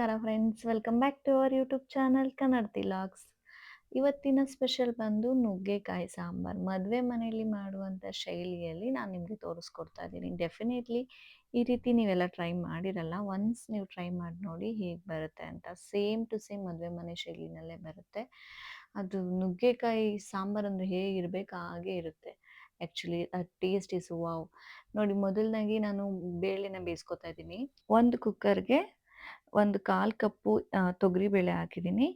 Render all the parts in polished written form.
ನಮಸ್ಕಾರ friends, welcome back to our YouTube channel Kannadathi logs. ಇವತ್ತಿನ special ಬಂದು ನುಗ್ಗೆಕಾಯಿ ಸಾಂಬಾರ್. ಮದುವೆ ಮನೆಯಲ್ಲಿ ಮಾಡುವಂಥ ಶೈಲಿಯಲ್ಲಿ ನಾನು ನಿಮಗೆ ತೋರಿಸ್ಕೊಡ್ತಾ ಇದ್ದೀನಿ. ಡೆಫಿನೆಟ್ಲಿ ಈ ರೀತಿ ನೀವೆಲ್ಲ ಟ್ರೈ ಮಾಡಿರಲ್ಲ. ಒನ್ಸ್ ನೀವು ಟ್ರೈ ಮಾಡಿ ನೋಡಿ ಹೇಗೆ ಬರುತ್ತೆ ಅಂತ. ಸೇಮ್ ಟು ಸೇಮ್ ಮದುವೆ ಮನೆ ಶೈಲಿನಲ್ಲೇ ಬರುತ್ತೆ. ಅದು ನುಗ್ಗೆಕಾಯಿ ಸಾಂಬಾರು ಅಂದರೆ ಹೇಗಿರಬೇಕು ಹಾಗೇ ಇರುತ್ತೆ. Actually taste is wow. ನೋಡಿ, ಮೊದಲನಾಗಿ ನಾನು ಬೇಳೆನ ಬೇಯಿಸ್ಕೊತಾ ಇದ್ದೀನಿ. ಒಂದು ಕುಕ್ಕರ್ಗೆ ಒಂದು 1/4 ಕಪ್ಪು ತೊಗರಿಬೇಳೆ ಹಾಕಿದ್ದೀನಿ.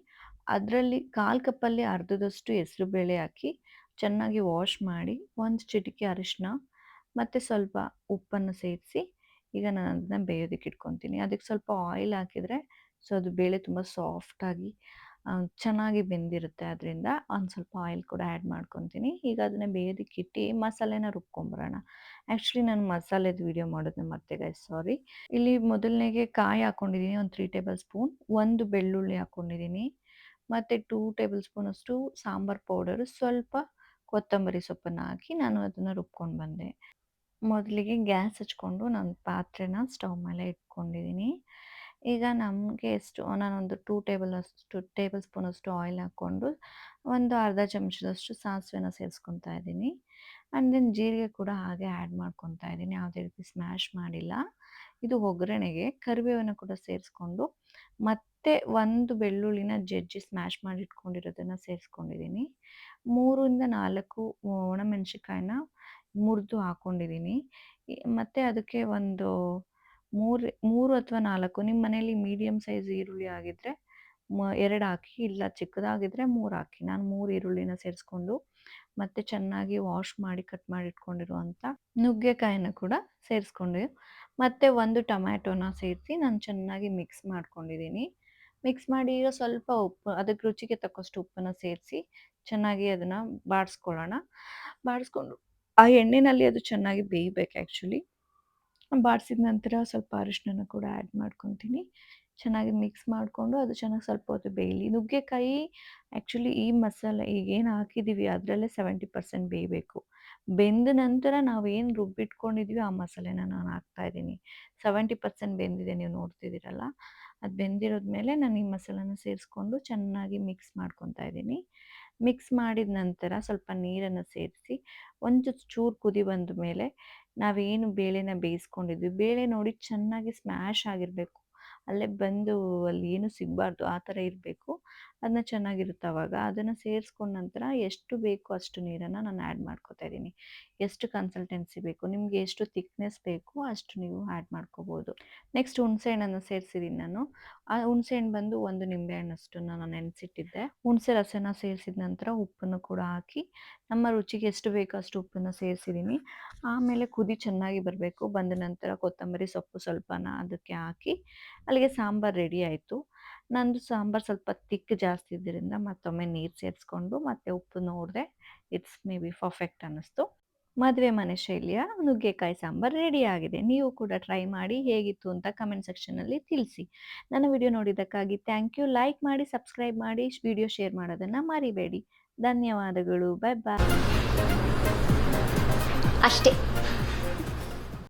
ಅದರಲ್ಲಿ 1/4 ಕಪ್ಪಲ್ಲಿ ಅರ್ಧದಷ್ಟು ಹೆಸರುಬೇಳೆ ಹಾಕಿ ಚೆನ್ನಾಗಿ ವಾಶ್ ಮಾಡಿ, ಒಂದು ಚಿಟಿಕೆ ಅರಿಶಿನ ಮತ್ತು ಸ್ವಲ್ಪ ಉಪ್ಪನ್ನು ಸೇರಿಸಿ ಈಗ ನಾನು ಅದನ್ನ ಬೇಯೋದಕ್ಕೆ ಇಟ್ಕೊತೀನಿ. ಅದಕ್ಕೆ ಸ್ವಲ್ಪ ಆಯಿಲ್ ಹಾಕಿದರೆ ಸೊ ಅದು ಬೇಳೆ ತುಂಬ ಸಾಫ್ಟಾಗಿ ಚೆನ್ನಾಗಿ ಬೆಂದಿರುತ್ತೆ. ಅದರಿಂದ ಒಂದು ಸ್ವಲ್ಪ ಆಯಿಲ್ ಕೂಡ ಆ್ಯಡ್ ಮಾಡ್ಕೊತೀನಿ. ಈಗ ಅದನ್ನ ಬೇಯೋದಕ್ಕೆ ಇಟ್ಟು ಮಸಾಲೆನ ರುಬ್ಕೊಂಬರೋಣ. ಆ್ಯಕ್ಚುಲಿ ನಾನು ಮಸಾಲೆದು ವೀಡಿಯೋ ಮಾಡೋದನ್ನ ಮರ್ತೆ ಗೈಸ್, ಸಾರಿ. ಇಲ್ಲಿ ಮೊದಲನೇಗೆ ಕಾಯಿ ಹಾಕ್ಕೊಂಡಿದ್ದೀನಿ, ಒಂದು 3 ಟೇಬಲ್ ಸ್ಪೂನ್. ಒಂದು ಬೆಳ್ಳುಳ್ಳಿ ಹಾಕ್ಕೊಂಡಿದ್ದೀನಿ ಮತ್ತು 2 ಟೇಬಲ್ ಸ್ಪೂನಷ್ಟು ಸಾಂಬಾರು ಪೌಡರು, ಸ್ವಲ್ಪ ಕೊತ್ತಂಬರಿ ಸೊಪ್ಪನ್ನು ಹಾಕಿ ನಾನು ಅದನ್ನು ರುಬ್ಕೊಂಡು ಬಂದೆ. ಮೊದಲಿಗೆ ಗ್ಯಾಸ್ ಹಚ್ಕೊಂಡು ನಾನು ಪಾತ್ರೆನ ಸ್ಟವ್ ಮೇಲೆ ಇಟ್ಕೊಂಡಿದ್ದೀನಿ. ಈಗ ನಮಗೆ ನಾನೊಂದು 2 ಟೇಬಲ್ ಸ್ಪೂನಷ್ಟು ಆಯಿಲ್ ಹಾಕ್ಕೊಂಡು ಒಂದು ಅರ್ಧ ಚಮಚದಷ್ಟು ಸಾಸಿವೆನ ಸೇರಿಸ್ಕೊತಾ ಇದ್ದೀನಿ. ಆ್ಯಂಡ್ ದೆನ್ ಜೀರಿಗೆ ಕೂಡ ಹಾಗೆ ಆ್ಯಡ್ ಮಾಡ್ಕೊತಾ ಇದ್ದೀನಿ. ಯಾವುದೇ ರೀತಿ ಸ್ಮ್ಯಾಶ್ ಮಾಡಿಲ್ಲ. ಇದು ಒಗ್ಗರಣೆಗೆ ಕರಿಬೇವನ್ನು ಕೂಡ ಸೇರಿಸ್ಕೊಂಡು ಮತ್ತೆ ಒಂದು ಬೆಳ್ಳುಳ್ಳಿನ ಜಜ್ಜಿ ಸ್ಮ್ಯಾಶ್ ಮಾಡಿ ಇಟ್ಕೊಂಡಿರೋದನ್ನು ಸೇರಿಸ್ಕೊಂಡಿದ್ದೀನಿ. 3ರಿಂದ 4 ಒಣಮೆಣಸಿನ್ಕಾಯಿನ ಮುರಿದು ಹಾಕ್ಕೊಂಡಿದ್ದೀನಿ. ಮತ್ತು ಅದಕ್ಕೆ ಒಂದು 3 ಅಥವಾ 4 ನಿಮ್ಮ ಮನೇಲಿ ಮೀಡಿಯಮ್ ಸೈಜ್ ಈರುಳ್ಳಿ ಆಗಿದ್ದರೆ 2 ಹಾಕಿ, ಇಲ್ಲ ಚಿಕ್ಕದಾಗಿದ್ದರೆ 3 ಹಾಕಿ. ನಾನು 3 ಈರುಳ್ಳಿನ ಸೇರಿಸ್ಕೊಂಡು ಮತ್ತು ಚೆನ್ನಾಗಿ ವಾಶ್ ಮಾಡಿ ಕಟ್ ಮಾಡಿ ಇಟ್ಕೊಂಡಿರುವಂಥ ನುಗ್ಗೆಕಾಯಿನ ಕೂಡ ಸೇರಿಸ್ಕೊಂಡು ಮತ್ತು ಒಂದು ಟೊಮ್ಯಾಟೊನ ಸೇರಿಸಿ ನಾನು ಚೆನ್ನಾಗಿ ಮಿಕ್ಸ್ ಮಾಡ್ಕೊಂಡಿದ್ದೀನಿ. ಮಿಕ್ಸ್ ಮಾಡಿ ಈಗ ಸ್ವಲ್ಪ ಉಪ್ಪು, ಅದಕ್ಕೆ ರುಚಿಗೆ ತಕ್ಕಷ್ಟು ಉಪ್ಪನ್ನು ಸೇರಿಸಿ ಚೆನ್ನಾಗಿ ಅದನ್ನು ಬಾಡಿಸ್ಕೊಳ್ಳೋಣ. ಬಾಡಿಸ್ಕೊಂಡು ಆ ಎಣ್ಣೆಯಲ್ಲಿ ಅದು ಚೆನ್ನಾಗಿ ಬೇಯಬೇಕು. ಆ್ಯಕ್ಚುಲಿ ಬಾಡಿಸಿದ ನಂತರ ಸ್ವಲ್ಪ ಅರಿಶಿನ ಕೂಡ ಆ್ಯಡ್ ಮಾಡ್ಕೊತೀನಿ. ಚೆನ್ನಾಗಿ ಮಿಕ್ಸ್ ಮಾಡಿಕೊಂಡು ಅದು ಚೆನ್ನಾಗಿ ಸ್ವಲ್ಪ ಹೊತ್ತು ಬೇಯಲಿ. ನುಗ್ಗೆಕಾಯಿ ಆ್ಯಕ್ಚುಲಿ ಈ ಮಸಾಲೆ ಈಗೇನು ಹಾಕಿದ್ದೀವಿ ಅದರಲ್ಲೇ 70% ಬೇಯಬೇಕು. ಬೆಂದ ನಂತರ ನಾವೇನು ರುಬ್ಬಿಟ್ಕೊಂಡಿದ್ವಿ ಆ ಮಸಾಲೆನ ನಾನು ಹಾಕ್ತಾಯಿದ್ದೀನಿ. 70% ಬೆಂದಿದೆ, ನೀವು ನೋಡ್ತಿದ್ದೀರಲ್ಲ. ಅದು ಬೆಂದಿರೋದ್ಮೇಲೆ ನಾನು ಈ ಮಸಾಲೆನ ಸೇರಿಸ್ಕೊಂಡು ಚೆನ್ನಾಗಿ ಮಿಕ್ಸ್ ಮಾಡ್ಕೊತಾ ಇದ್ದೀನಿ. ಮಿಕ್ಸ್ ಮಾಡಿದ ನಂತರ ಸ್ವಲ್ಪ ನೀರನ್ನು ಸೇರಿಸಿ ಒಂದು ಚೂರು ಕುದಿ ಬಂದ ಮೇಲೆ ನಾವೇನು ಬೇಳೆನ ಬೇಯಿಸ್ಕೊಂಡಿದ್ವಿ, ಬೇಳೆ ನೋಡಿ ಚೆನ್ನಾಗಿ ಸ್ಮ್ಯಾಶ್ ಆಗಿರಬೇಕು. ಅಲ್ಲೇ ಬಂದು ಅಲ್ಲಿ ಏನು ಸಿಗಬಾರ್ದು, ಆ ಥರ ಇರಬೇಕು. ಅದನ್ನ ಚೆನ್ನಾಗಿರುತ್ತೆ ಆವಾಗ. ಅದನ್ನು ಸೇರಿಸ್ಕೊಂಡ ನಂತರ ಎಷ್ಟು ಬೇಕೋ ಅಷ್ಟು ನೀರನ್ನು ನಾನು ಆ್ಯಡ್ ಮಾಡ್ಕೊತಾ ಇದ್ದೀನಿ. ಎಷ್ಟು ಕನ್ಸಿಸ್ಟೆನ್ಸಿ ಬೇಕು, ನಿಮಗೆ ಎಷ್ಟು ಥಿಕ್ನೆಸ್ ಬೇಕು ಅಷ್ಟು ನೀವು ಆ್ಯಡ್ ಮಾಡ್ಕೋಬೋದು. ನೆಕ್ಸ್ಟ್ ಹುಣಸೆಹಣ್ಣನ್ನು ಸೇರಿಸಿದ್ದೀನಿ ನಾನು. ಆ ಹುಣಸೆಹಣ್ಣು ಬಂದು ಒಂದು ನಿಂಬೆಹಣ್ಣಷ್ಟು ನಾನು ನೆನೆಸಿಟ್ಟಿದ್ದೆ. ಹುಣಸೆ ರಸನ ಸೇರಿಸಿದ ನಂತರ ಉಪ್ಪನ್ನು ಕೂಡ ಹಾಕಿ ನಮ್ಮ ರುಚಿಗೆ ಎಷ್ಟು ಬೇಕೋ ಅಷ್ಟು ಉಪ್ಪನ್ನು ಸೇರಿಸಿದ್ದೀನಿ. ಆಮೇಲೆ ಕುದಿ ಚೆನ್ನಾಗಿ ಬರಬೇಕು. ಬಂದ ನಂತರ ಕೊತ್ತಂಬರಿ ಸೊಪ್ಪು ಸ್ವಲ್ಪನ ಅದಕ್ಕೆ ಹಾಕಿ ಅಲ್ಲಿಗೆ ಸಾಂಬಾರು ರೆಡಿ ಆಯಿತು. ನಂದು ಸಾಂಬಾರು ಸ್ವಲ್ಪ ತಿಕ್ ಜಾಸ್ತಿ ಇದ್ದರಿಂದ ಮತ್ತೊಮ್ಮೆ ನೀರು ಸೇರಿಸ್ಕೊಂಡು ಮತ್ತೆ ಉಪ್ಪು ನೋಡಿದೆ. ಇಟ್ಸ್ ಮೇ ಬಿ ಪರ್ಫೆಕ್ಟ್ ಅನ್ನಿಸ್ತು. ಮದುವೆ ಮನೆ ಶೈಲಿಯ ನುಗ್ಗೆಕಾಯಿ ಸಾಂಬಾರು ರೆಡಿ ಆಗಿದೆ. ನೀವು ಕೂಡ ಟ್ರೈ ಮಾಡಿ ಹೇಗಿತ್ತು ಅಂತ ಕಮೆಂಟ್ ಸೆಕ್ಷನಲ್ಲಿ ತಿಳಿಸಿ. ನನ್ನ ವಿಡಿಯೋ ನೋಡಿದ್ದಕ್ಕಾಗಿ ಥ್ಯಾಂಕ್ ಯು. ಲೈಕ್ ಮಾಡಿ, ಸಬ್ಸ್ಕ್ರೈಬ್ ಮಾಡಿ, ವಿಡಿಯೋ ಶೇರ್ ಮಾಡೋದನ್ನು ಮರಿಬೇಡಿ. ಧನ್ಯವಾದಗಳು. ಬಾಯ್ ಬಾಯ್. ಅಷ್ಟೇ.